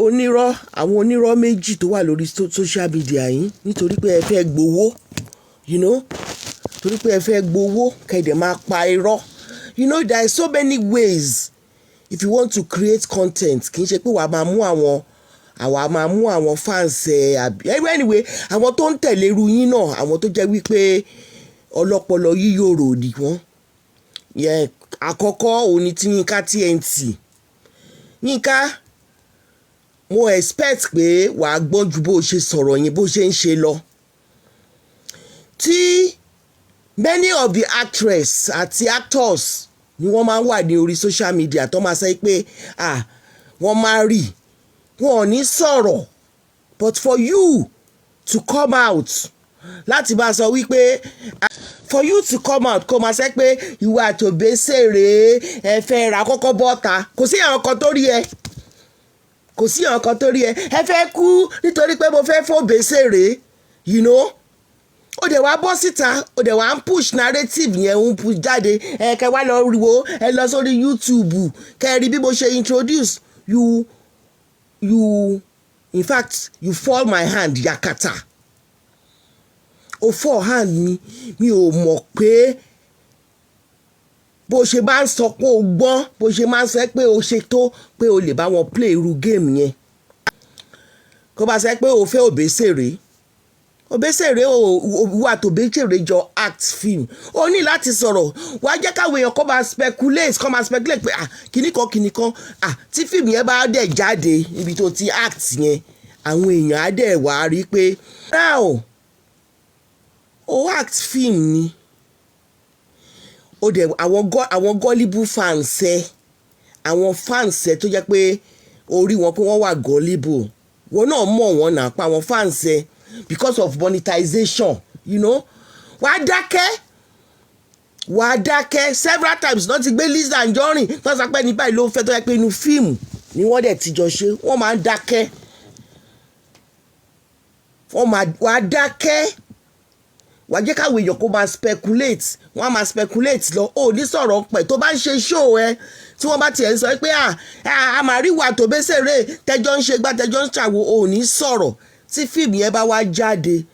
onírọ́ àwọn onírọ́ méjì tó wà lórí social media yìí nítorí pé ẹ fẹ́ gbowó torí pé ẹ fẹ́ gbowó kẹ̀dẹ̀ máa pa irọ́ there are so many ways if you want to create content kì í ṣe pé àwa máa mú àwọn fans anyway àwọn tó ń tẹ̀lé irú yín náà àwọn tó jẹ́ wípé ọlọ́pọlọ yíyòrò ni wọ́n àkọ́kọ́ òní tí yínka TNT yínka mo expect pé wàá gbọ́n ju bó ṣe sọ̀rọ̀ yẹn bó ṣe ń ṣe lọ tí many of the actress àti actors ni wọ́n máa ń wà ní orí social media tó máa sọ pé wọ́n máa rí wọn ò ní sọ̀rọ̀ but for you to come out láti bá sọ wípé for you to come out kó máa sẹ́ pé ìwà àti obesere ẹ fẹ́ ra kọ́kọ́ bọ́ta kò sí àwọn kan tó rí ẹ ẹ fẹ́ kú nítorí pé mo fẹ́ fún obesere ó dẹ̀ wá bọ́ síta ó dẹ̀ wá ń push narrative yẹn ń push jáde kẹ́ wá lọ wo ẹ lọ sórí YouTube kẹ́ rí bí mo ṣe introduce you in fact you fall my hand yakata ó fall hand mi ò mọ̀ pé bó ṣe máa ń sọ pé o gbọ́n bó ṣe máa ń sọ pé o ṣe tó pé o lè bá wọn play irú game yẹn kó bá sọ pé o fẹ́ obesere wà tó obesere jọ act film o ní láti sọ̀rọ̀ wàá jẹ́ káwọn èèyàn kó máa speculate pé kìnnìkan tí fíìmù yẹn bá dẹ̀ jáde ibi tó ti act yẹn àwọn èèyàn á dẹ̀ wá rí pé now o act film ni ó dẹ̀ àwọn gullible fans àwọn fans tó jẹ́ pé orí wọn pé wọ́n wà gullible wọn náà mọ̀ wọ́n náà pa àwọn fans because of monetization wàá dákẹ́ several times náà ti gbé Lizzy Anjorin tó sọ pé ní báyìí ló ń fẹ́ tó yẹ pé inú fíìmù ni wọ́n dẹ̀ ti jọ ṣe wọ́n máa ń dákẹ́ wàá dákẹ́ wàá jẹ́ káwọn èèyàn kó máa speculate wọ́n á máa speculate lọ ó ní sọ̀rọ̀ pẹ̀ tó bá ń ṣe show tí wọ́n bá tiẹ̀ ń sọ pé a máa rí wà tó bẹ́sẹ̀rẹ̀ tẹjọ́ ń ṣe gbá tẹjọ́ ń ṣàwò ó ní sọ̀rọ̀ tí fíìmù yẹn bá wá jáde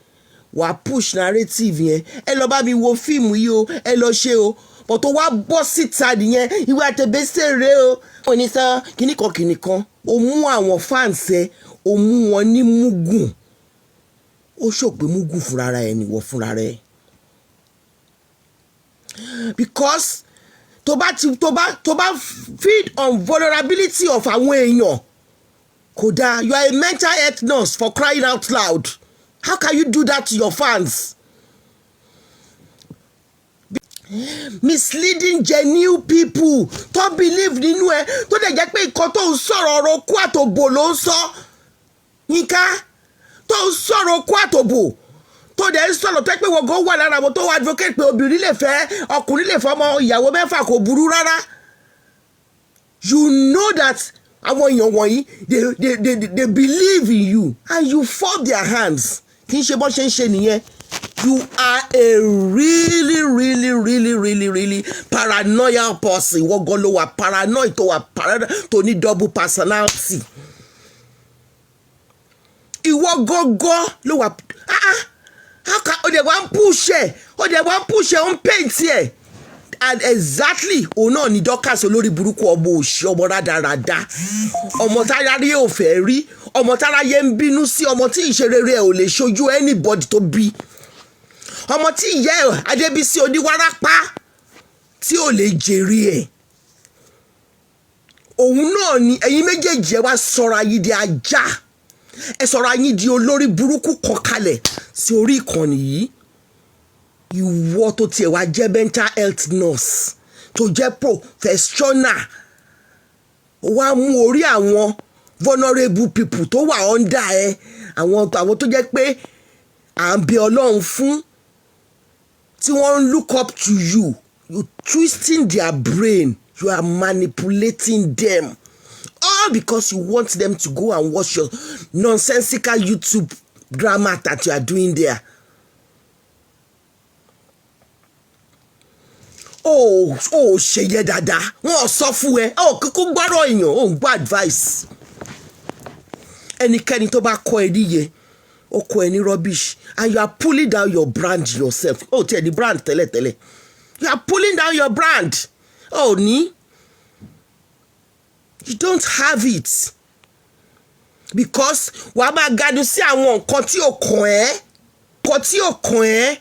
wàá push narrative yẹn ẹ lọ bá mi wo fíìmù yìí o ẹ lọ ṣe o but tó wá bọ́ síta nìyẹn ìwà àtẹ̀bẹ́sẹ̀rẹ̀ o ó ní sọ kìnnìkan ó mú àwọn fans ó mú wọn ní mugun ó ṣòpé mugun fúnra rẹ̀ nìwọ fúnra rẹ̀ because tó bá feed on vulnerability of àwọn èèyàn kódà you are a mental health nurse for crying out loud how can you do that to your fans misleading genuine people tó believe nínú ẹ tó dẹ̀ jẹ́ pé nǹkan tó ń sọ̀rọ̀ ọ̀rọ̀ kú àtòbò ló ń sọ Yínká tó ń sọ̀rọ̀ kú àtòbò tó dẹ̀ ń sọ̀rọ̀ tó pé wọ́n gan wà lára wọn tó wà advocate pé obìnrin lè fẹ́ ọkùnrin lè fẹ́ ọmọ ìyàwó mẹ́fà kò burú rárá you know that àwọn èèyàn wọ̀nyí they believe in you and you fold their hands kì í ṣe bọ́ ṣe ń ṣe nìyẹn you are a really paranoid person ìwọ gan ló wà paranoid tó ní double personality ìwọ gangan ló wà ó dẹ̀ wá ń push ẹ̀ ń paint ẹ̀ and exactly òun náà ni Dorcas olórí burúkú ọmọ òṣì ọmọ rádaràda ọmọ táráyé ò fẹ́ rí ọmọ táráyé ń bínú sí ọmọ tí ìṣerere ẹ̀ ò lè ṣojú anybody tó bí ọmọ tí ìyá ẹ̀ Adébísí oníwárápá tí ò lè jèrè ẹ̀ òun náà ni ẹ̀yin méjèèjì ẹ wá sọ̀rọ̀ ayé di ajá ẹ sọ̀rọ̀ ayé di olórí burúkú kan kalẹ̀ sí orí ìkànnì yìí ìwọ tó tiẹ̀ wá jẹ́ mental health nurse tó jẹ́ professional wá mú orí àwọn vulnerable people tó wà under àwọn tó jẹ́ pé à ń bẹ Ọlọ́run fún tí wọ́n ń look up to you you twisting their brain you are manipulating them all because you want them to go and watch your nonsensical YouTube drama that you are doing there. ṣe yẹ dáadáa wọn sọ fún ẹ kíkú gbọ́rọ̀ èèyàn ò ń gbọ́ advice ẹnikẹ́ni tó bá kọ́ ẹ níyẹ ó kọ́ ẹ ní rubbish, and you are pulling down your brand yourself. Oh, tiẹ̀ ní brand tẹ́lẹ̀. You are pulling down your brand. Oh, ní. You don't have it. Because wàá máa gadu sí àwọn nǹkan tí ò kàn ẹ́.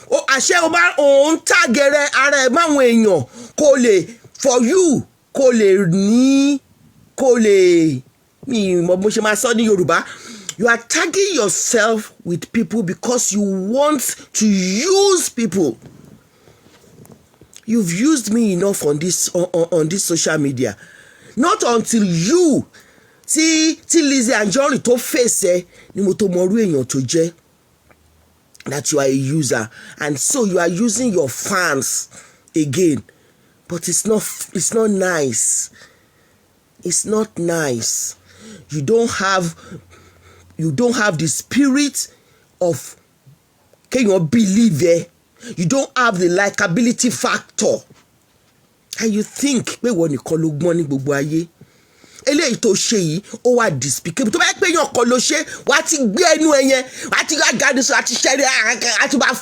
O àṣẹ o máa ń tàgẹ̀rẹ̀ ara ẹ̀ máwọn èèyàn kò lè for you kò lè mi mọ̀ bó ṣe máa sọ ní Yorùbá. You are tagging yourself with people because you want to use people. You've used me enough on this social media. Not until you tí Lizzy Anjorin tó face ẹ ni mo tó mọ irú èèyàn tó jẹ́, that you are a user, and so you are using your fans again. But it's not nice. It's not nice. You don't have the spirit of can you believe it? You don't have the likability factor. And you think pé wọ́n nìkan ló gbọ́n ní gbogbo ayé. Eléyìí tó ṣe yìí ó wà despicable. Tó bá yẹ pé èèyàn kan ló ṣe, wàá ti gbé ẹnu ẹ yẹn, wàá ti wá gàdú sọ, wàá ti ṣẹ́rí, wàá ti bá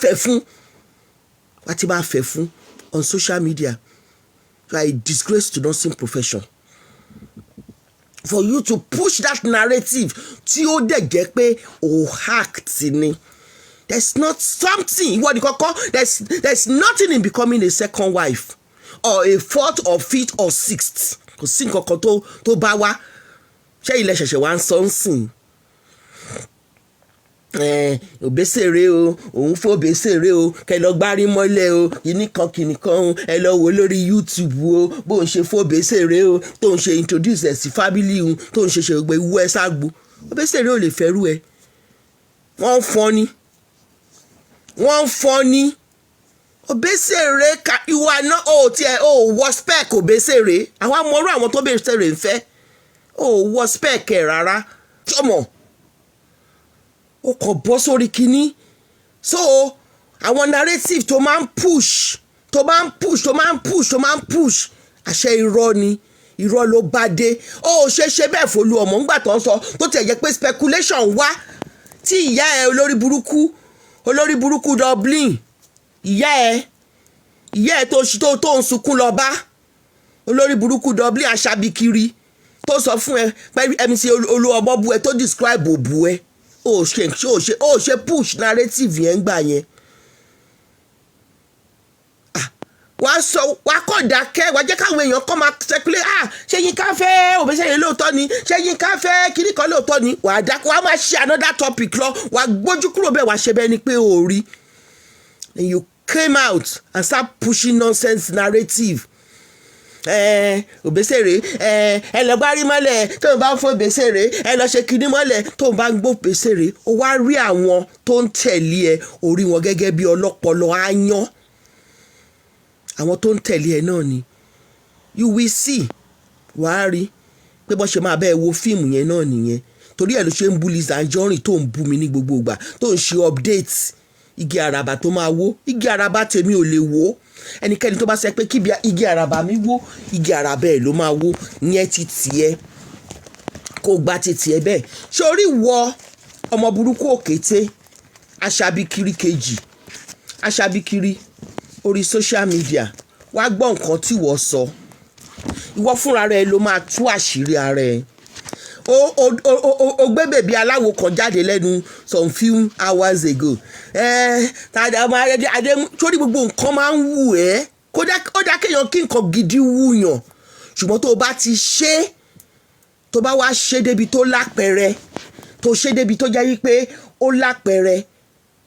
fẹ́ fún on social media. You are a disgrace to nursing profession. For you to push that narrative tí ó dẹ̀ jẹ́ pé ó hacked ni. There's not something, there's nothing in becoming a second wife or a fourth or fifth or sixth. Kò sí nǹkan kan tó bá wá. Ṣé ilẹ̀ ṣẹ̀ṣẹ̀ wá ń sọ ń sìn? Obesere o, òun fún obesere o, kẹ lọ gbárí mọ́lẹ̀ o, kìnìkan o, ẹ lọ wò lórí YouTube o, bó ń ṣe fún obesere o, tó ń ṣe introduce ẹ̀ sí family o, tó ń ṣe gbogbo ìwú ẹ ságbo. Obesere ò lè fẹ́rù ẹ. Wọ́n fọ́ ni. Obesere you are not wọ spec obesere. Àwọn amọ̀rọ̀ àwọn tó obesere ń fẹ́. Wọ spec ẹ̀ rárá. Ṣọmọ. Ó kàn bọ́ sórí kinní. So àwọn narrative tó máa ń push. Àṣẹ irọ́ ni. Irọ́ ló bá dé. Ṣe bẹ́ẹ̀ f'Olú ọmọ ńgbà tó ń sọ tó tẹ̀ jẹ́ pé speculation wá tí ìyá ẹ olórí burúkú Dublin, ìyá ẹ tó ń sunkún lọ bá olórí burúkú Dublin aṣabikiri tó sọ fún ẹ pé MC Olú ọmọ bu ẹ tó describe òbu ẹ. Ṣe push narrative yẹn gbà yẹn. Wàá kọ̀ dákẹ́, wàá jẹ́ káwọn èèyàn kọ́ máa speculate. Ṣé Yinka fẹ́ Obesere lóòótọ́ ni? Ṣé Yinka fẹ́ kíní kan lóòótọ́ ni? Wàá dákẹ́, wàá máa ṣe another topic lọ, wàá gbójú kúrò bẹ́ẹ̀, wàá ṣe bẹ́ẹ̀ ni pé o rí. And you came out and start pushing nonsense narrative. Obesere ẹ lọ gbárí mọ́lẹ̀ tó ń bá fún Obesere, ẹ lọ ṣe kíní mọ́lẹ̀ tó ń bá gbó Obesere. O wá rí àwọn tó ń tẹ̀lé ẹ, orí wọn gẹ́gẹ́ bí ọlọ́pọlọ áyán. Àwọn tó ń tẹ̀lé ẹ náà ni you will see. Wàá rí pé bọ́ ṣe máa bẹ́ẹ̀ wo fíìmù yẹn náà nìyẹn. Torí ẹ̀ ló ṣe ń bú Lizzy Anjorin tó ń bú mi ní gbogbo ìgbà, tó ń ṣe update igi àràbà tó máa wó. Igi àràbà tèmi ò lè wó. Ẹnikẹ́ni tó bá sọ pé kí igi àràbà mi wó, igi àràbà ẹ̀ ló máa wó. Ìyẹn ti tiẹ̀ kó gba ti tiẹ̀ bẹ́ẹ̀. Ṣé orí wọ ọmọ burúkú òkété aṣabikiri kejì, aṣabikiri orí social media, wàá gbọ́ nǹkan tí wọ́n sọ. Ìwọ fúnra rẹ ló máa tú àṣírí ara ẹ. O gbé bèbí aláwo kan jáde lẹ́nu some few hours ago. Tàdé ọmọ adé sórí gbogbo nǹkan máa ń wù ẹ́. Ó dá kéèyàn kí nǹkan gidi wúyàn. Ṣùgbọ́n tó bá ti ṣe, tó bá wá ṣe débi tó lápẹẹrẹ, tó ṣe débi tó jẹ́ wípé ó lápẹẹrẹ,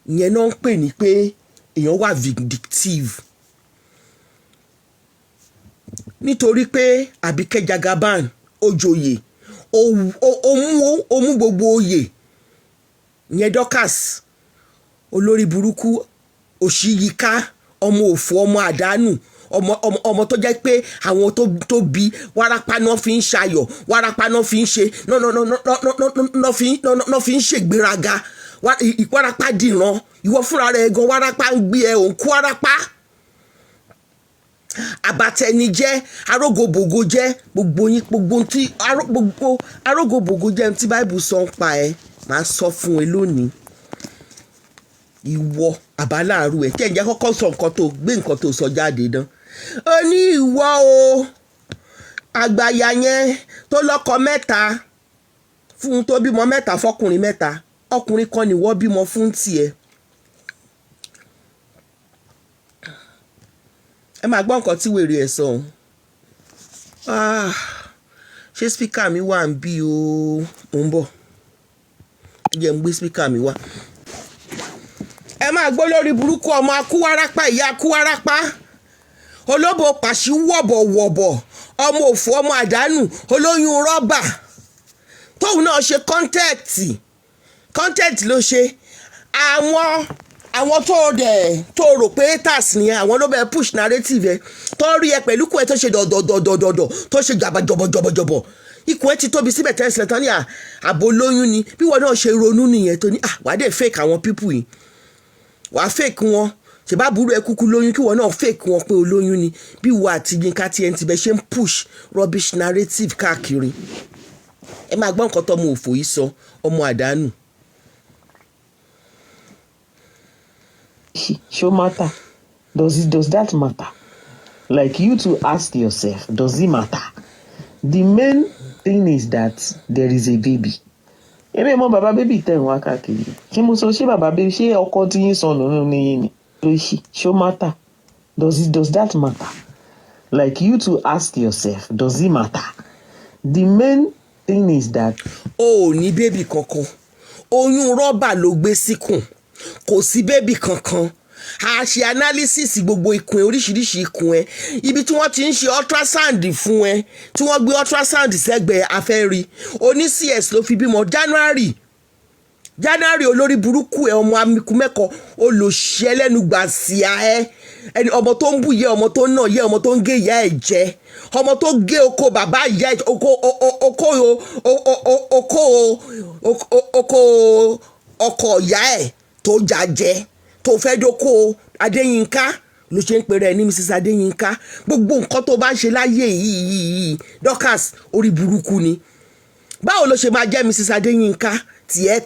ìyẹn náà ń pè ní pé èèyàn wà vindictive. Nítorí pé Àbíkẹ́ Jagaban ó joyè, ó mú gbogbo oyè. Ìyẹn Dorcas olórí burúkú òṣìyíká, ọmọ òfò, ọmọ àdánù, ọmọ tó jẹ́ pé àwọn tó bí wárápá náà fi ń ṣayọ̀, wárápá náà fi ń ṣe náà fi ń ṣègbéraga, wárápá dìran. Ìwọ fúnra rẹ̀ gan wárápá ń gbé ẹ, òun kú wárápá. abatẹnijẹ́ arógòbògò jẹ́ gbogbo yín gbogbo tí gbogbo arógòbògò jẹ́ tí Bible sọ ń pa ẹ́ máa sọ fún ẹ lónìí ìwọ àbáláàrú ẹ kẹ́ńjẹ́ kọ́kọ́ sọ nǹkan tó gbé nǹkan tó sọ jáde dán ó ní ìwọ o àgbàyà yẹn tó lọ́kọ mẹ́ta fún tó bímọ mẹ́ta fọkùnrin mẹ́ta ọkùnrin kan nìwọ bímọ fún tiẹ̀ ẹ máa gbọ́ nǹkan tí wèrè ẹ̀ sọ ṣé spíkà mi wà ń bí o ò ń bọ̀ jẹ́ ń gbé spíkà mi wá ẹ máa gbọ́ lórí burúkú ọmọ akúwárápá ìyá akúwárápá olóbò pàṣí wọ̀bọ̀wọ̀bọ̀ ọmọ òfò ọmọ àdánù olóyún rọ́bà tóun náà ṣe kọ́ńtẹ́ẹ̀tì ló ṣe àwọn tó rò pé haters ni àwọn ló bẹ push narrative ẹ tó rí ẹ pẹ̀lú kú ẹ tó ṣe dọ̀dọ̀dọ̀dọ̀ tó ṣe jọ̀bọ̀jọ̀bọ̀ ikùn ẹ ti tóbi síbẹ̀ tẹ́sílẹ̀ tán ní àbò lóyún ni bí wọn náà ṣe ronú nìyẹn tó ní wàá dẹ̀ fake àwọn people yìí wàá fake wọn ṣèbá burú ẹ kúkú lóyún kí wọn náà fake wọn pé olóyún ni bí wọ́n àti yinka TNT bẹ ṣe ń push rubbish narrative káàkiri ẹ máa gbọ́ nǹkan tọ́mọ òfò yìí sọ ọmọ àdánù. Show matter. Does that matter? Like you to ask yourself, does it matter? The main thing is that there is a baby. Ebe mo baba baby ten wa káàkiri. Kí mo sọ ṣé baba baby ṣé ọkọ tí yín sọnù nínú yín ni? Lóṣì, show matter. Does that matter? Like you to ask yourself, does it matter? The main thing is that o ò ní bébì kankan oyún rọ́bà ló gbé síkùn kò sí bébì kankan a ṣe analysis gbogbo ikùn ẹ oríṣiríṣi ikùn ẹ ibi tí wọ́n ti ń ṣe ultrasound fún ẹ tí wọ́n gbé ultrasound sẹ́gbẹ̀ẹ́ afẹ́rí oní CS ló fi bímọ January olórí burúkú ẹ ọmọ amiku mẹ́kọ olùṣẹ́ lẹ́nu gbà sí ẹ ẹni ọmọ tó ń bù yẹ ọmọ tó ń nà yẹ ọmọ tó ń gé ìyá ẹ jẹ ọmọ tó gé oko bàbá ìyá ẹ oko ọkọ ìyá ẹ tó jà jẹ tó fẹ́ dóko Adéyínká ló ṣe ń pè rẹ̀ ní Mrs Adéyínká gbogbo nǹkan tó bá ń ṣe láyé yìí Dorcas orí burúkú ni báwo ló ṣe máa jẹ́ Mrs Adéyínká tiẹ̀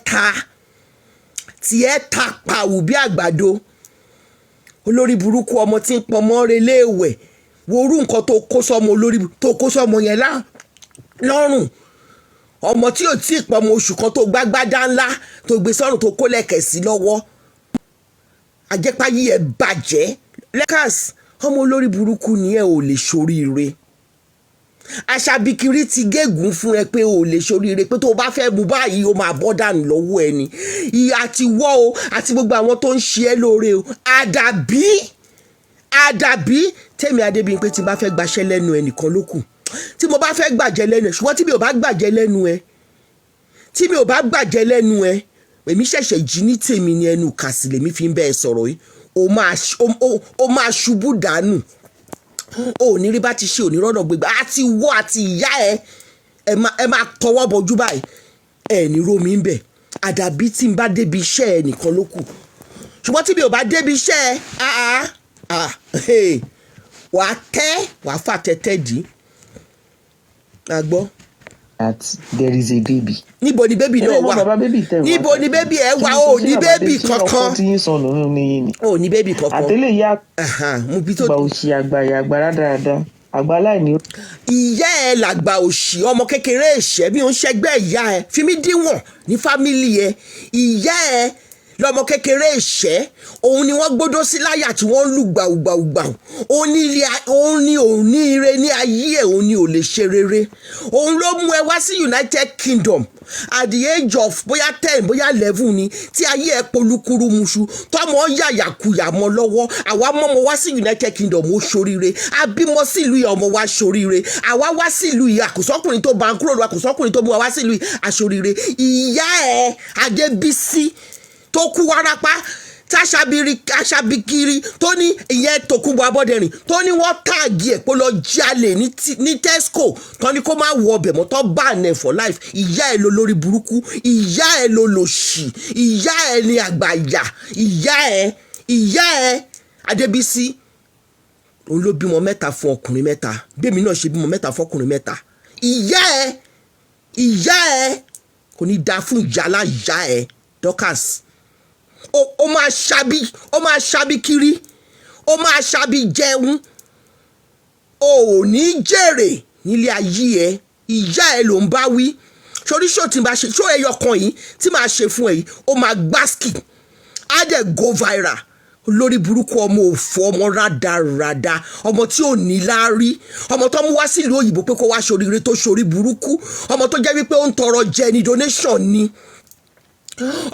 ta pàwù bí àgbàdo olórí burúkú ọmọ tí ń pọmọ reléèwẹ̀ worú nǹkan tó kó sọmọ olórí tó kó sọmọ yẹn lọ́rùn ọmọ tí ò tí ì pọmọ oṣù kan tó gbágbádá ńlá tó gbé sọ́rùn tó kó lẹ̀kẹ̀ sí lọ́wọ́ àjẹpáyé ẹ̀ bàjẹ́ Dorcas ọmọ olórí burúkú ni ẹ ò lè ṣoríire aṣàbíkiri ti gégùn fún ẹ pé ò lè ṣoríire pé tó o bá fẹ́ bu báyìí o máa bọ́ dànù lọ́wọ́ ẹni ìyá ti wọ́ o àti gbogbo àwọn tó ń ṣe ẹ́ lóore o àdàbí tèmi Adébíyí pé tí bá fẹ́ gbaṣẹ́ lẹ́nu ẹ nìkan ló kù tí mo bá fẹ́ gbàjẹ́ lẹ́nu ẹ ṣùgbọ́n tí mi ò bá gbàjẹ́ lẹ́nu ẹ èmi ṣẹ̀ṣẹ̀ jí ní tèmi ni ẹnu kàsì lèmi fi ń bẹ́ẹ̀ sọ̀rọ̀ yìí o máa ṣubú dànù o ò ní rí bá ti ṣe òní rọ́nà gbégbá àti wọ́ àti ìyá ẹ máa tọwọ́ bọjú báyìí ẹ ní rómi ń bẹ̀ àdàbí tí n bá débi iṣẹ́ ẹ nìkan ló kù ṣùgbọ́n tí mi ò bá débi iṣẹ́ ẹ wàá fà tẹ́tẹ́ dì í àgbọ́. That there is a baby. Níbo ni bébì náà wà? Níbo ni bébì ẹ wà? O ní bébì kankan. O ní bébì kankan. Àtẹlẹ ìyá àgbà òṣì àgbà dáadáa àgbà aláìní. Ìyá ẹ làgbà òṣì ọmọ kékeré ẹ̀ṣẹ́ bí ó ń ṣẹgbẹ́ ìyá ẹ fi mí díwọ̀n ní fámìlì ẹ ìyá ẹ lọmọ kékeré ẹ̀ṣẹ́ òun ni wọ́n gbódó sí láyà tí wọ́n lù gbàùgbàùgbàù òun ni ire ní ayé ẹ̀ òun ni ò lè ṣe rere òun ló mú ẹ wá sí United Kingdom at the age of bóyá 10 bóyá 11 ni tí ayé ẹ polúkúrú muṣu tọmọ yàyàkuyà mọ́ lọ́wọ́ àwa mọ́mọ́ wá sí United Kingdom ó ṣoríire abímọ sílùú yìí ọmọ wa ṣoríire àwa wá sílùú yìí àkùsọ́kùnrin tó bá ń kúrò lọ àkùsọ́kùnrin tó mú wa wá sílùú yìí àṣoríire ìyá ẹ Adébísí tó kú wárápá táṣàbíkiri tó ní ìyẹn Tòkunbọ̀ Abọ́dẹrìn tó ní wọ́n táàgì ẹ̀ pé lọ jalè ní Tesco tó ní kó má wọ ọbẹ̀ mọ́ tó bá nẹ̀ for life ìyá ẹ̀ ló lórí burúkú ìyá ẹ̀ ló lòṣì ìyá ẹ̀ ní àgbàyà ìyá ẹ̀ Adébísí òun ló bímọ mẹ́ta fún ọkùnrin mẹ́ta bẹ́ẹ̀ mi náà ṣe bímọ mẹ́ta fún ọkùnrin mẹ́ta ìyá ẹ kò ní dáa fún ìyá aláìyá ẹ Dorcas ó máa ṣábí kiri ó máa ṣábí jẹun ò ní jèrè nílé ayé ẹ ìyá ẹ ló ń bá wí sórí ṣó tí n bá ṣe ṣó ẹyọ kan yìí tí màá ṣe fún ẹ yìí ó máa gbáskì á dẹ̀ go viral lórí burúkú ọmọ òfò ọmọ rádaràda ọmọ tí ò ní láárí ọmọ tó mú wá sílùú òyìnbó pé kó wá ṣoríire tó ṣorí burúkú ọmọ tó jẹ́ wípé ó ń tọrọ jẹ ní donation ni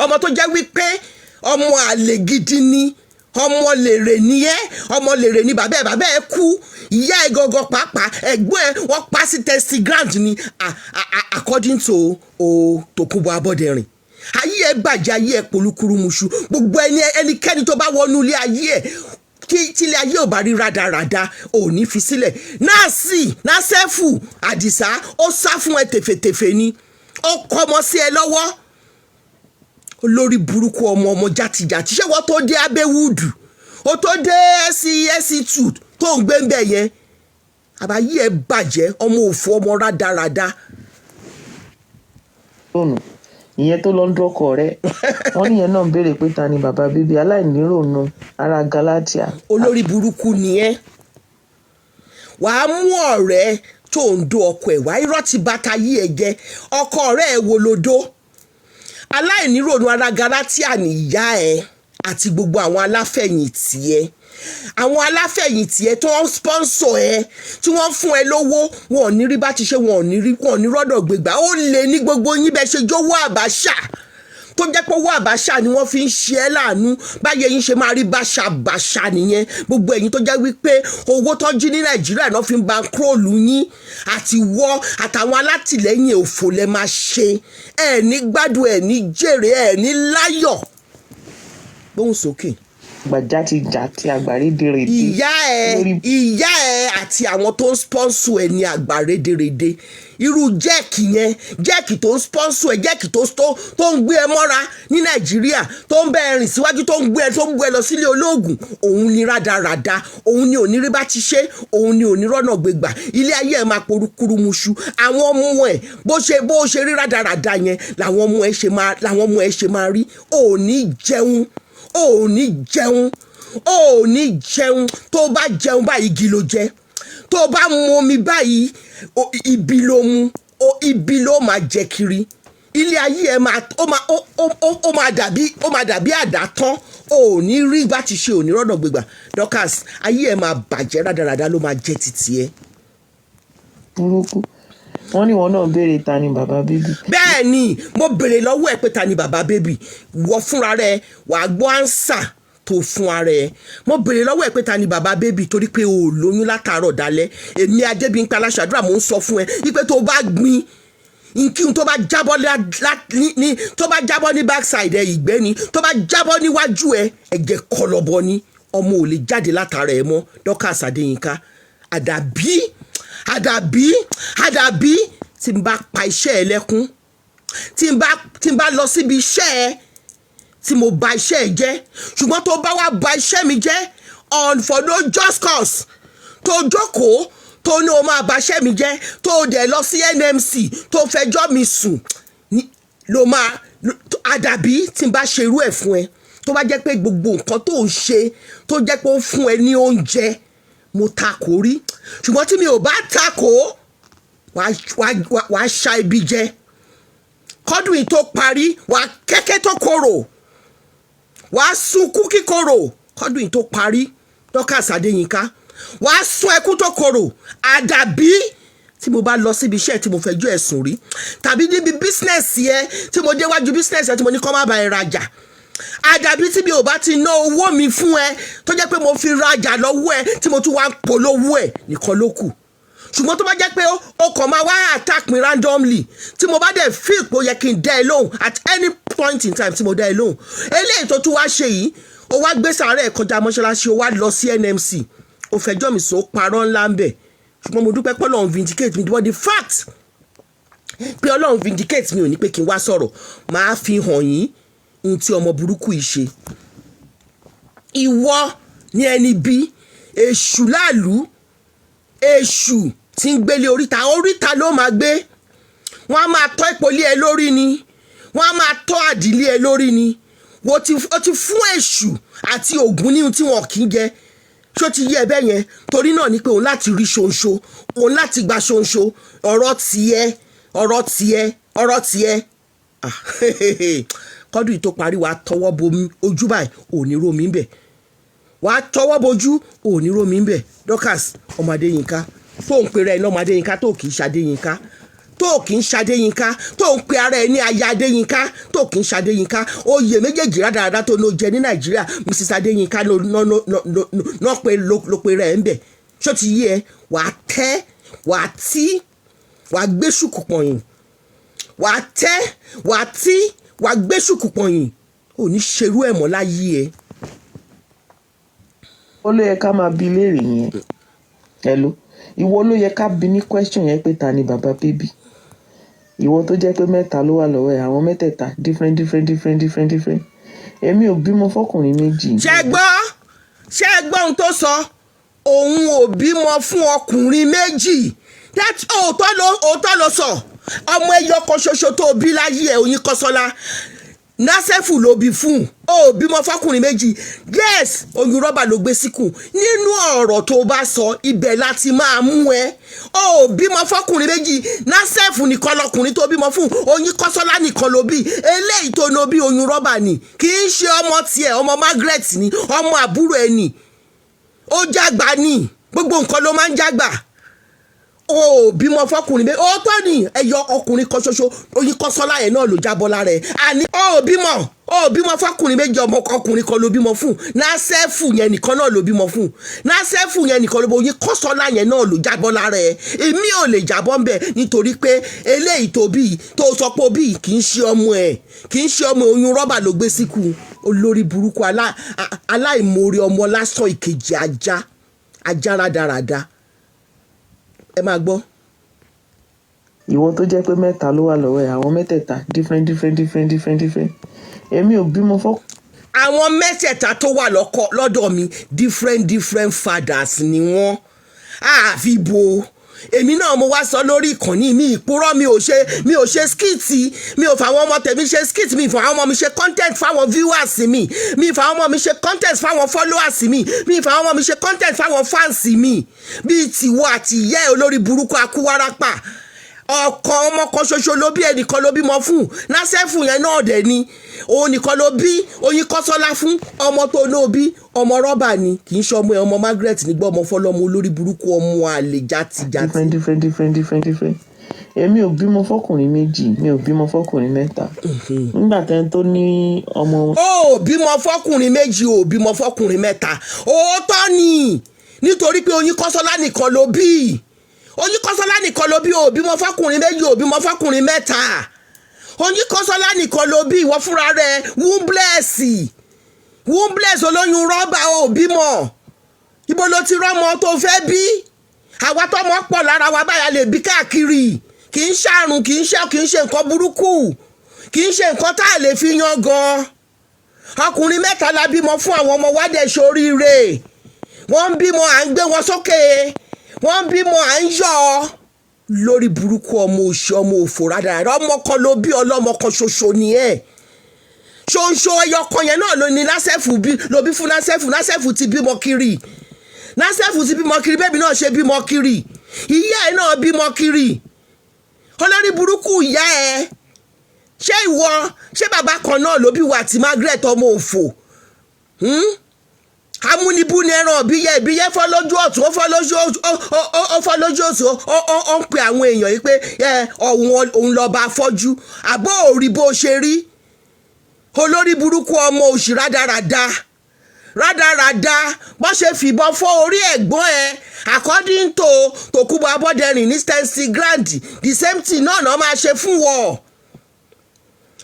ọmọ tó jẹ́ wípé ọmọ àlè gidi ni ọmọ lèrè ni ọmọ lèrè ni bàbá ẹ kú ìyá ẹ gangan pàápàá ẹ̀gbọ́n ẹ wọ́n pa sí testing ground ni according to Tòkunbọ̀ Abọ́dẹrìn ayé ẹ bàjẹ́ ayé ẹ polúkúrú muṣu gbogbo ẹnikẹ́ni tó bá wọnú ilé ayé ẹ tílé ayé ò bá rí rádaràda ò ní fi sílẹ̀ násẹ́fù àdìsá ó sá fún ẹ tèfètèfè ni ó kọ́mọ sí ẹ lọ́wọ́ olórí burúkú ọmọ játijàti ṣé wọ́n tó dé abẹ́wùdù ó tó dé SC2 tó ń gbé ń bẹ̀ yẹn àbáyé ẹ bàjẹ́ ọmọ òfò ọmọ rádaràda. ìyẹn tó lọ ń dọ́kọ rẹ̀ wọ́n níyẹn náà ń béèrè pé ta ni bàbá bíbí aláìníròónú ara Galatia. olórí burúkú ni ẹ wàá mú ọ̀rẹ́ tó ń do ọkọ ẹ̀ wá irọ́ ti bàtà yí ẹ jẹ ọkọ ọ̀rẹ́ ẹ wo lodo aláìníròónú ara Galatia nìyá ẹ àti gbogbo àwọn aláfẹ̀yìntì ẹ àwọn aláfẹ̀yìntì ẹ tó ń sponsor ẹ tí wọ́n fún ẹ lówó wọn ò ní rí bá ti ṣe wọn ò ní rọ́dọ̀ gbégbá ó lè ní gbogbo yín bẹ́ẹ̀ ṣe jówó àbáṣà tó jẹ́ pé owó àbáṣà ni wọ́n fi ń ṣe ẹ́ láàánú báyé yín ṣe máa rí báṣà nìyẹn gbogbo ẹ̀yin tó jẹ́ wípé owó tó jí ní Nàìjíríà náà fi ń ba kúròlù yín àti wọ́ àtàwọn alátìlẹ́yìn òfò lẹ máa ṣe ẹ̀ ní gbádùn ẹ̀ ní jèrè ẹ̀ ní láyọ̀ gbóhùn sókè. Gbàjátijàti àgbàrédèrèdè. ìyá ẹ àti àwọn tó ń sponsor ẹ ní àgbàrédèrèdè irú jẹ́ẹ̀kì tó ń sponsor ẹ jẹ́ẹ̀kì tó ń gbé ẹ mọ́ra ní Nàìjíríà tó ń bẹ ẹ rìn síwájú tó ń gbé ẹ lọ sílé olóògùn òun ni rádaràda òun ni òní rí bá ti ṣe òun ni òní rọ́nà gbégbà ilé ayé ẹ máa porúkúrú muṣu àwọn ọmọ ẹ bó ṣe rí rádaràda yẹn làwọn ọmọ ẹ ṣe máa rí òní jẹun tó bá jẹun báyìí igi ló jẹ tó bá mu omi báyìí ibi ló mu ibi ló máa jẹ kiri ilé ayé ẹ ó máa dàbí àdátán ò ní rí bá ti ṣe òní rọ́nà gbégbà Dorcas ayé ẹ máa bàjẹ́ rádaràda ló máa jẹ́ títí ẹ. burúkú wọ́n ní wọn náà béèrè ta ni bàbá bébì. bẹ́ẹ̀ ni mo béèrè lọ́wọ́ ẹ pé ta ni bàbá bébì wọ fúnra rẹ wàá gbọ́ ánsà tó fún ara ẹ mo béèrè lọ́wọ́ ẹ pé ta ni bàbá bébì torí pé o lóyún látàárọ̀ dalẹ́ èmi Adébíyìnpé Aláṣàdúrà mò ń sọ fún ẹ wípé tó bá gbin nkíhun tó bá jábọ́ ní backside ẹ ìgbẹ́ ni tó bá jábọ́ níwájú ẹ ẹ̀jẹ̀ kọlọ̀bọ ni ọmọ ò lè jáde látara ẹ mọ́ Dorcas Adéyínká àdàbí tí n bá pa iṣẹ́ ẹ lẹ́kún tí n bá lọ síbi iṣẹ́ ẹ tí mo bà iṣẹ́ ẹ jẹ́ ṣùgbọ́n tó bá wá bà iṣẹ́ mi jẹ́ for no just cause tó jókòó tó ní o máa bà iṣẹ́ mi jẹ́ tó dẹ̀ lọ sí NMC tó fẹjọ́ mi sùn ló máa àdàbí tí n bá ṣe irú ẹ̀ fún ẹ tó bá jẹ́ pé gbogbo nǹkan tó ń ṣe tó jẹ́ pé ó fún ẹ ní oúnjẹ mo takò rí ṣùgbọ́n tí mi ò bá takò wàá ṣa ibi jẹ kọ́dún yìí tó parí wàá kẹ́kẹ́ tó korò wàá sunkún kíkorò kọ́dún yìí tó parí Dorcas Adéyínká wàá sun ẹkún tó korò àdàbí tí mo bá lọ síbi iṣẹ́ tí mo fẹjọ́ ẹ̀sùn rí tàbí níbi bísínẹ́sì ẹ tí mo déwájú bísínẹ́sì ẹ tí mo ní kọ́ má ba ẹ rajà àdàbí tí mi ò bá ti ná owó mi fún ẹ tó jẹ́ pé mo fi rajà lọ́wọ́ ẹ tí mo tún wá polówó ẹ nìkan ló kù ṣùgbọ́n tó bá jẹ́ pé ó kàn máa wá attack me randomly tí mo bá dẹ̀ feel pé ó yẹ kí n dá ẹ lóhùn at any point in time tí mo dá ẹ lóhùn eléyìí tó tún wá ṣe yìí ó wá gbé sàárẹ̀ kọjá mọ́ṣáláṣí ó wá lọ sí NMC ó fẹjọ́ mi sùn ó parọ́ ńlá ń bẹ̀ ṣùgbọ́n mo dúpẹ́ pé Ọlọ́run vindicate me but the fact pé Ọlọ́run vindicate mi ò ní pé kí n wá sọ̀rọ̀ máa fi hàn yín ohun tí ọmọ burúkú yìí ṣe ìwọ ní ẹni bí èṣù láàlú èṣù tí ń gbélé oríta ló máa gbé. Wọ́n á máa tọ́ ìpolí ẹ lórí ni, wọ́n á máa tọ́ àdìlé ẹ lórí ni. Ó ti fún èṣù àti ògún ní ohun tí wọn kì í jẹ. Ṣó ti yé ẹ bẹ́ẹ̀ yẹn? Torí náà ni pé òun láti rí ṣonṣo, òun láti gba ṣonṣo. Ọ̀rọ̀ tiẹ̀. Kọ́dún yìí tó parí wàá tọwọ́ bomi ojú báyìí ò ní rómi ń bẹ̀. Wàá tọwọ́ bojú ò ní rómi ń bẹ̀. Dorcas ọmọdé yinka tó ń pèrè ẹ̀ lọ́mọdé yinka tó kì í ṣadé yinka, tó kì í ṣadé yinka, tó ń pe ara ẹ̀ ní aya Adéyinka, tó kì í ṣadé yinka. Oyè méjèèjì rádaràdá tó ló jẹ ní Nàìjíríà Mrs Adéyinka ló pe rẹ̀ ń bẹ̀. Ṣó ti yé ẹ? Wàá tẹ́, wàá tí, wàá gbé ṣùkù pọ̀yìn, wàá tẹ́, wàá tí, wàá gbé ṣùkù pọ̀yìn. Ò ní ṣerú ẹ̀ mọ́ láyé ẹ. Ó ló yẹ ká máa bi léèrè yẹn. Hello, ìwọ ló yẹ ká bi ní question yẹn pé ta ni bàbá bébì. Ìwọ tó jẹ́ pé mẹ́ta ló wà lọ́wọ́ ẹ̀, àwọn mẹ́tẹ̀ẹ̀ta different. Èmi ò bímọ fọkùnrin méjì. Ṣé gbọ́ ohun tó sọ? Òun ò bímọ fún ọkùnrin méjì. Òótọ́ ló sọ. Ọmọ ẹyọ kan ṣoṣo tó bí láyé ẹ̀ Oyinkanṣọ́lá násẹ́fù ló bí fún. Ó bímọ fọkùnrin méjì. Yes, oyún rọ́bà ló gbé síkùn. Nínú ọ̀rọ̀ tó bá sọ ibẹ̀ láti máa mú ẹ. Ó bímọ fọkùnrin méjì. Násẹ́fù nìkan lọkùnrin tó bímọ fún. Oyinkanṣọ́lá nìkan ló bí. Eléyìí tó ló bí oyún rọ́bà ni. Kì í ṣe ọmọ tiẹ̀, ọmọ Margaret ni, ọmọ àbúrò ẹ̀ ni. Ó jágbá ni. Gbogbo nǹkan ló máa ń jágbá. Ó bímọ fọkùnrin méjì. Ó tó ní ẹyọ ọkùnrin kan ṣoṣo Oyinkanṣọ́lá yẹn náà ló jábọ́ lára ẹ̀. Àní ó bímọ fọkùnrin méjì, ọmọ ọkùnrin kan ló bímọ fún. Násẹ́fù yẹn nìkan náà ló bímọ fún. Násẹ́fù yẹn nìkan ló bímọ. Oyinkanṣọ́lá yẹn náà ló jábọ́ lára ẹ̀. Èmi ò lè jábọ́ ń bẹ̀ nítorí pé eléyìí tó bí tó sọ pé ó bí kì í ṣe ọmọ ẹ̀, kì í ṣe ọmọ oyún rọ́bà ló gbé síkù. Olórí burúkú aláìmoore ọmọ lásán ìkejì ajá rádaràda. Ẹ máa gbọ́. Ìwọ tó jẹ́ pé mẹ́ta ló wà lọ́wọ́ ẹ̀, àwọn mẹ́tẹ̀ẹ̀ta different. Èmi ò bímọ fọkùnrin. Àwọn mẹ́tẹ̀ẹ̀ta tó wà lọ́dọ̀ mi different fathers ni wọ́n. Àfi bo èmi náà mo wá sọ lórí ìkànnì mi ìpúrọ́ mi ò ṣe skit, mi ò fàwọn ọmọ tèmi ṣe skit, mi fàwọn ọmọ mi ṣe content fáwọn viewers mi fàwọn ọmọ mi ṣe content fáwọn followers mi fàwọn ọmọ mi ṣe content fáwọn fans mi bíi tiwọ àti ìyá ẹ olórí burúkú akúwárapà. Ọkàn ọmọ kan ṣoṣo ló bí, ẹnìkan ló bímọ fún. Násẹ́fù yẹn náà dẹ̀ ni òun nìkan ló bí Oyinkanṣọ́lá fún. Ọmọ tó ló bí ọmọ rọ́bà ni, kì í ṣe ọmọ ẹ̀, ọmọ Margaret nígbà ọmọ fọlọ́mọ olórí burúkú ọmọ àlè játijàti. Different. Èmi ò bímọ fọkùnrin méjì, mi ò bímọ fọkùnrin mẹ́ta. Nígbà tẹ́ tó ní ọmọ. Ó bímọ fọkùnrin méjì, ó bímọ fọkùnrin mẹ́ta. Òótọ́ ni nítorí pé Oyinkanṣọ́lá nìkan ló bí. Oyinkanṣọ́lá nìkan ló bí, ó bímọ fọkùnrin méjì, ó bímọ fọkùnrin mẹ́ta. Oyinkanṣọ́lá nìkan ló bí, ìwọ fúnra rẹ̀ wombless olóyún rọ́bà ó bímọ. Ibo ló ti rọ́mọ tó fẹ́ bí? Àwa tọ́mọ pọ̀ lára wa báyà lè bí káàkiri. Kì í ṣàrùn, kì í ṣe nǹkan burúkú, kì í ṣe nǹkan tá a lè fi yan gan. Ọkùnrin mẹ́ta la bímọ fún, àwọn ọmọ wa dẹ̀ ṣoríire. Wọ́n ń bímọ à ń gbé wọn sókè, wọ́n ń bímọ à ń yọ̀. Lórí burúkú ọmọ òṣì ọmọ òfò rádaràdà. Ọmọ kan ló bí, ọlọ́mọ kan ṣoṣo ni ẹ̀. Ṣoṣo ẹyọ kan yẹn náà ló ní Násẹ́fù ló bí fún Násẹ́fù ti bímọ kiri. Násẹ́fù ti bímọ kiri, bẹ́ẹ̀ náà ṣe bímọ kiri. Ìyá ẹ̀ náà bímọ kiri. Olórí burúkú ìyá ẹ̀. Ṣé bàbá kan náà ló bí wa àti Margaret ọmọ òfò? Amúnibú ni ẹran ìbíyẹ fọ́ lójú ọ̀tún, ó fọ́ lójú òsì, ó ń pe àwọn èèyàn yìí pé òun lọ bá fọ́jú. Àbó òrí bó ṣe rí. Olórí burúkú ọmọ òṣì rádaràda bó ṣe fìbọn fọ́ orí ẹ̀gbọ́n ẹ̀ according to Tòkunbọ̀ Abọ́dẹrìn ní Stanley Grand, the same thing náà ni wọ́n máa ṣe fún wọ.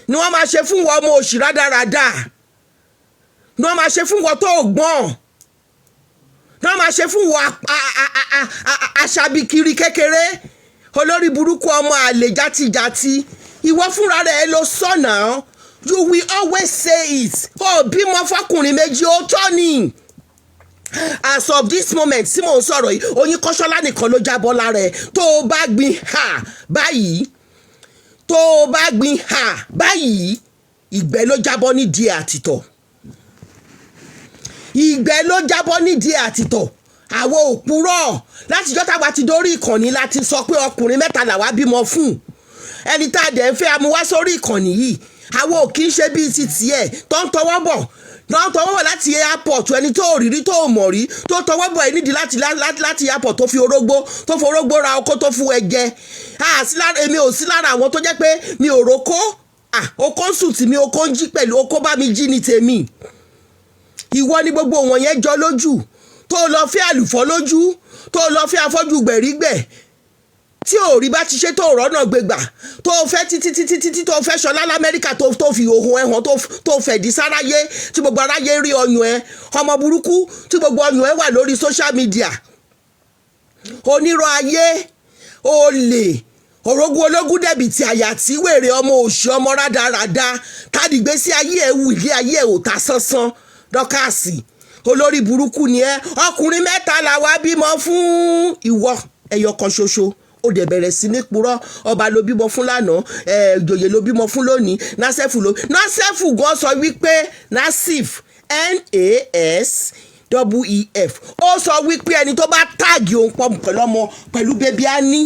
Ni wọ́n máa ṣe fún wọ ọmọ òṣì rádaràda. Ni wọ́n máa ṣe fún wọ tó gbọ́n. Ni wọ́n máa ṣe fún wọ aṣàbíkiri kékeré. Olórí burúkú ọmọ àlè játijàti. Ìwọ fúnra rẹ̀ ló sọ̀nà. You will always say it. Ó bímọ fọkùnrin méjì, ó tọ́ ni. as of this moment tí mò ń sọ̀rọ̀ yìí Oyin Kọ́ṣọ́lá nìkan ló jábọ́ lára ẹ̀ tó o bá gbin báyìí ìgbẹ́ ló jábọ́ nídìí àtìtọ̀ àwọn òpùrọ̀ látijọ́ táwa ti dórí ìkànnì láti sọ pé ọkùnrin 3 làwa bímọ fún ẹni tá a dẹ̀ ń fẹ́ amúwá sórí ìkànnì yìí àwọn ò kì í ṣe bíi ti tiẹ̀ tó ń tọwọ́ bọ̀ láti airport ẹni tó rírí tó mọ̀ rí tó tọwọ́ bọ̀ nídìí láti airport tó fi orógbó ra ọkọ tó fún ẹgẹ èmi ò sí lára àwọn tó jẹ́ pé mi ò rókó okó ń sùn tì mí okó ń jí pẹ̀lú okó bá mi jí ní tèmi ìwọ ni gbogbo wọn yẹn jọ lójú tó lọ fẹ́ àlùfọ́ lójú tó lọ fẹ́ afọ́jú gbẹ̀rígbẹ̀ tí ò rí bá ti ṣe tó rọ́nà gbégbà tó fẹ́ títí tó fẹ́ ṣọlá lamẹ́ríkà tó fi ohun ẹ̀hàn tó fẹ̀dí sáráyé tí gbogbo aráyé rí ọyàn ẹ ọmọ burúkú tí gbogbo ọyàn ẹ wà lórí social media onírọ̀ ayé olè òrógùn ológun dẹ̀bì tí àyà tí wèrè ọmọ òṣì ọmọ rádaràda tádìgbésí ayé ẹ wù ilé ayé ẹ ò ta sánsán Dorcas olórí burúkú ni ẹ ọkùnrin 3 làwa bímọ fún ìwọ ẹyọ kan ṣoṣo ó dẹ̀ bẹ̀rẹ̀ sí ní purọ́ ọba ló bímọ fún lánàá ìjòyè ló bímọ fún lónìí násẹ́fù gan sọ wípé nasif NASWEF ó sọ wípé ẹni tó bá táàgì òun pọ̀ pẹ̀lú ọmọ pẹ̀lú bébí á ní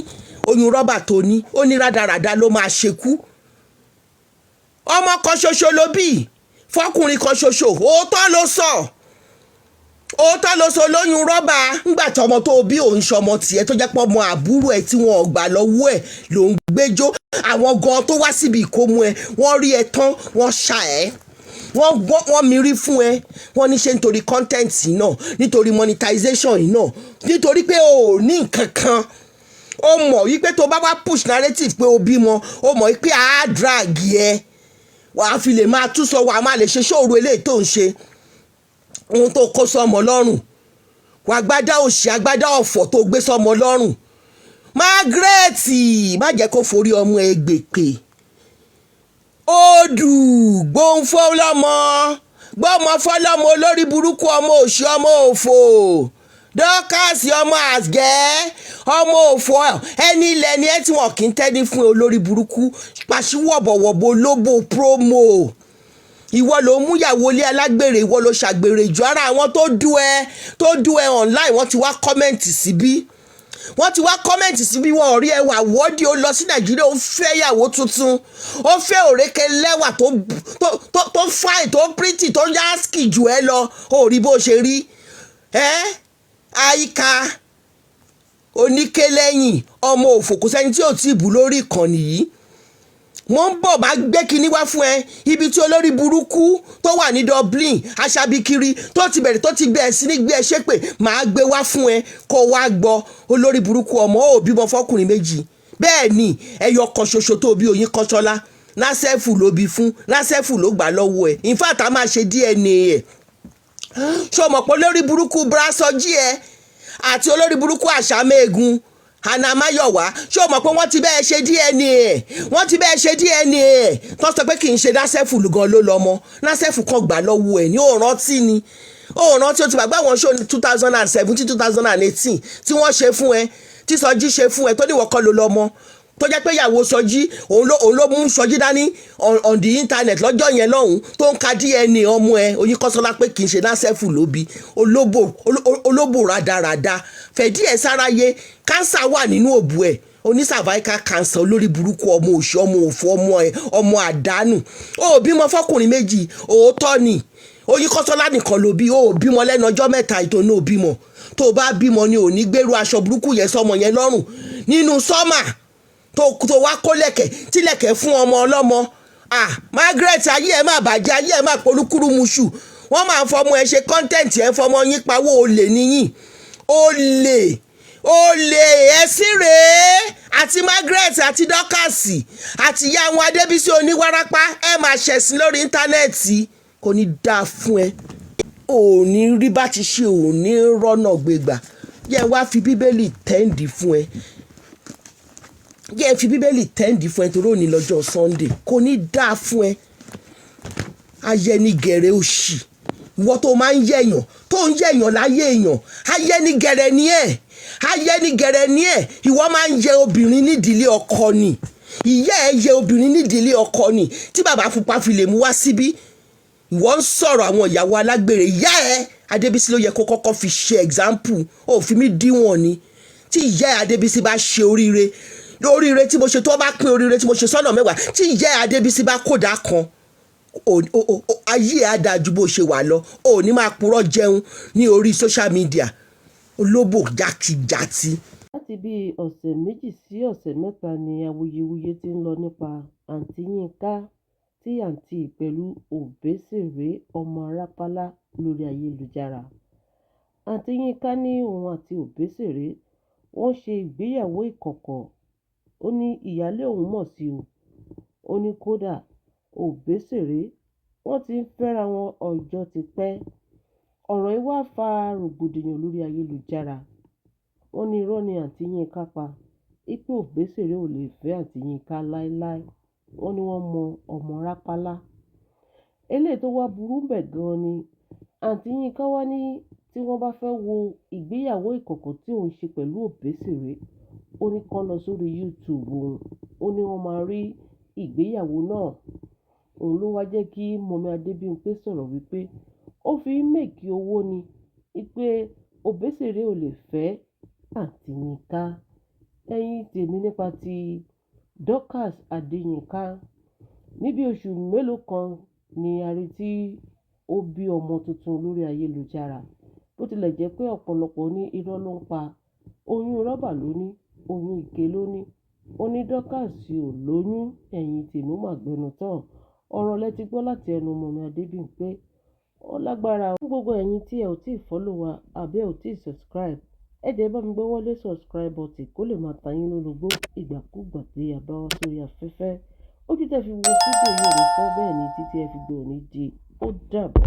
oyún rọ́bà tó ní ó ní rádaràda ló máa ṣekú ọmọ kan ṣoṣo ló bí fọkùnrin kan ṣoṣo òótọ́ ló sọ lóyún rọ́bà ńgbà tí ọmọ tó bí òun ṣọmọ tiẹ̀ tó jẹ́ pé ọmọ àbúrò ẹ̀ tí wọ́n gbà lọ́wọ́ ẹ̀ ló ń gbẹ́jọ́ àwọn gan tó wá síbi ìkómú ẹ̀ wọ́n rí ẹ tán wọ́n ṣá ẹ̀ wọ́n mírí fún ẹ wọ́n ní ṣe nítorí content náà nítorí monetization náà nítorí pé o ò ní nǹkan kan o mọ̀ wípé tó bá wá push narrative pé o bímọ o mọ̀ wípé a drag ẹ wàá fi lè máa tún sọ wàá máa lè ṣe ṣòro eléyìí tó ń ṣe ohun tó kó sọmọ lọ́rùn wàá gbádá òṣì agbádá ọ̀fọ̀ tó gbé sọmọ lọ́rùn Margaret má jẹ́ kó forí ọmọ ẹ gbèpè odù gbóǹfọ́lọ́mọ gbọ́mọ fọ́lọ́mọ olórí burúkú ọmọ òṣì ọmọ òfò Dorcas ọmọ àgẹ́ ọmọ òfò ẹni ilẹ̀ ni ẹ tí wọn kì í tẹ́ni fún olórí burúkú pàṣíwọ̀bọ̀wọ̀bọ̀ lóbò promo ìwọ ló mú ìyàwó ilé alágbèrè ìwọ ló ṣàgbèrè jù ara àwọn tó dú ẹ online wọ́n ti wá kọ́mẹ̀ntì síbí wọ́n rí ẹwà wọ́ọ́dì ó lọ sí Nàìjíríà ó fẹ́ ìyàwó tuntun ó fẹ́ òrékè lẹ́wà tó fine tó pretty tó yáàsì jù ẹ lọ ó rí bó ṣe rí àyíká oníkélẹ́yìn ọmọ òfò kò sẹ́ni tí ò tí ì bù lórí ìkànnì yìí wọ́n ń bọ̀ bá gbé kinní wá fún ẹ ibi tí olórí burúkú tó wà ní Dublin aṣabikiri tó ti bẹ̀rẹ̀ tó ti gbé ẹ sí ní gbé ẹ ṣépè máa gbé wá fún ẹ kó wá gbọ́ olórí burúkú ọmọ ò bímọ fọkùnrin 2 bẹ́ẹ̀ ni ẹyọ kan ṣoṣo tó bí Oyin Kọ́ṣọ́lá násẹ́fù ló bí fún násẹ́fù ló gbà lọ́wọ́ ẹ̀ in fact a máa ṣe DNA ẹ̀ ṣó mọ̀ pé olórí burúkú brasọ́jí ẹ àti olórí burúkú àṣàmẹ́gun Anamáyọ̀wá ṣé o mọ̀ pé wọ́n ti bẹ́ẹ̀ ṣe DNA tó sọ pé kì í ṣe násẹ́fù gan ló lọ́mọ násẹ́fù kan gbà lọ́wọ́ ẹ̀ ní òrántí ni òrántí ó ti gbàgbé àwọn ṣó ní 2017 2018 tí wọ́n ṣe fún ẹ tí Sọjí ṣe fún ẹ tó níwọ̀ kọ́ ló lọ́mọ tó jẹ́ pé ìyàwó Sọjí òun ló mú Sọjí dání on the internet lọ́jọ́ yẹn lọ́hùn tó ń ka DNA ọmọ ẹ Oyin Kọ́ṣọ́lá pé kì í ṣe násẹ́fù ló bí olóbò rádaràda fẹ̀dí ẹ̀ sáráyé kánsà wà nínú òbú ẹ̀ oní cervical cancer olórí burúkú ọmọ òṣì ọmọ òfò ọmọ àdánù ó bímọ fọkùnrin 2 òótọ́ ni Oyin Kọ́ṣọ́lá nìkan ló bí ó bímọ lẹ́nu ọjọ́ 3 ìtòní ò bímọ tó bá bímọ ni ò ní gbèrú aṣọ burúkú yẹn sọmọ yẹn lọ́rùn nínú sọ́mà tó wá kó lẹ̀kẹ̀ tí lẹ̀kẹ̀ fún ọmọ ọlọ́mọ Margaret ayé ẹ̀ máa bàjẹ́ ayé ẹ̀ máa polúkúrú muṣù wọ́n máa ń fọmọ ẹ ṣe kọ́ńtẹ́ǹtì ẹ̀ fọmọ yín pawó olè níyìn olè asiri àti Margaret àti Dorcas àti ìyá àwọn Adébísí oníwárápá ẹ máa ṣẹ̀sìn lórí íńtánẹ́ẹ̀tì kò ní dáa fún ẹ ò ní rí bá ti ṣe ò ní rọ́nà gbégbà yẹn wá fi Bíbélì tẹ́ǹdì fún ẹ torí òní lọ́jọ́ Sunday kò ní dáa fún ẹ ayẹnigẹ̀rẹ̀ òṣì ìwọ tó máa ń yẹ̀yàn tó tó ń yẹ èèyàn láyé èèyàn, ayẹnigẹ̀rẹ̀ ni ẹ̀, ayẹnigẹ̀rẹ̀ ni ẹ̀. Ìwọ máa ń yẹ obìnrin nídìílé ọkọ ni, ìyá ẹ̀ yẹ obìnrin nídìílé ọkọ ni. Tí bàbá Pupa fi lè mú wá síbí, ìwọ ń sọ̀rọ̀ àwọn ìyàwó alágbèrè. Ìyá ẹ̀ Adébísí ló yẹ kó kọ́kọ́ fi ṣe example, ó fi mí díwọ̀n ni. Tí ìyá ẹ̀ Adébísí bá ṣe oríire tí mo ṣe, tó bá pín oríire tí mo ṣe sọ́nà mẹ́wàá, tí ìyá ẹ̀ Adébísí bá kódà kan, ayé ẹ̀ á dáa ju bó ṣe wà lọ. Ò ní máa purọ́ jẹun ní orí social media, olóbò játijàti. Láti bí ọ̀sẹ̀ méjì sí ọ̀sẹ̀ mẹ́ta ni awuyewuye ti ń lọ nípa àǹtí Yínká tí àǹtí pẹ̀lú obesere ọmọ arápálá lórí ayélujára. Àǹtí Yínká ní òun àti obesere wọ́n ṣe ìgbéyàwó ìkọ̀kọ̀. Ó ní ìyálé òun mọ̀ sí o. Ó ní kódà obesere wọ́n ti ń fẹ́ra wọn ọjọ́ ti pẹ́. Ọ̀rọ̀ yìí wá fa rògbòdìyàn lórí ayélujára. Wọ́n ní irọ́ ni àǹtí Yínká pa, ipò obesere ò lè fẹ́ àǹtí Yínká láéláé. Wọ́n ní wọ́n mọ ọmọ rápálá. Eléyìí tó wá burú bẹ̀ gan ni àǹtí Yínká wá ní tí wọ́n bá fẹ́ wo ìgbéyàwó ìkọ̀kọ̀ tí òun ṣe pẹ̀lú obesere, ó ní kán lọ sórí YouTube òun, ó ní wọ́n máa rí ìgbéyàwó náà. Òun ló wá jẹ́ kí mọ̀mí Adébímpé sọ̀rọ̀ wípé ó fi ń mèkì owó ni, wípé obesere ò lè fẹ́ àǹtí Yínká. Ẹ̀yin tèmi nípa ti Dorcas Adéyínká, níbi oṣù mélòó kan ni a rí tí ó bí ọmọ tuntun lórí ayélujára. Bó tilẹ̀ jẹ́ pé ọ̀pọ̀lọpọ̀ ní irọ́ ló ń pa, oyún rọ́bà ló ní, oyún ike ló ní. Ó ní Dorcas ò lóyún. Ẹ̀yin tèmi mà gbẹnu tán. Ọ̀rọ̀ lẹ ti gbọ́ láti ẹnu mọ̀mí Adébímpé. Ó lágbára. Fún gbogbo ẹ̀yin tí ẹ ò tíì follow wa àbí ẹ ò tíì subscribe, ẹ jẹ́ bá mi gbọ́wọ́ lé subscribe button kó lè máa ta yín lólobó ìgbàkúgbà tí a bá wá sórí afẹ́fẹ́. Ojú tẹ́ fi wo fídíò yìí ò ní fọ́, bẹ́ẹ̀ ni títí ẹ fi gbọ́ ò ní di. Ó dàbọ̀.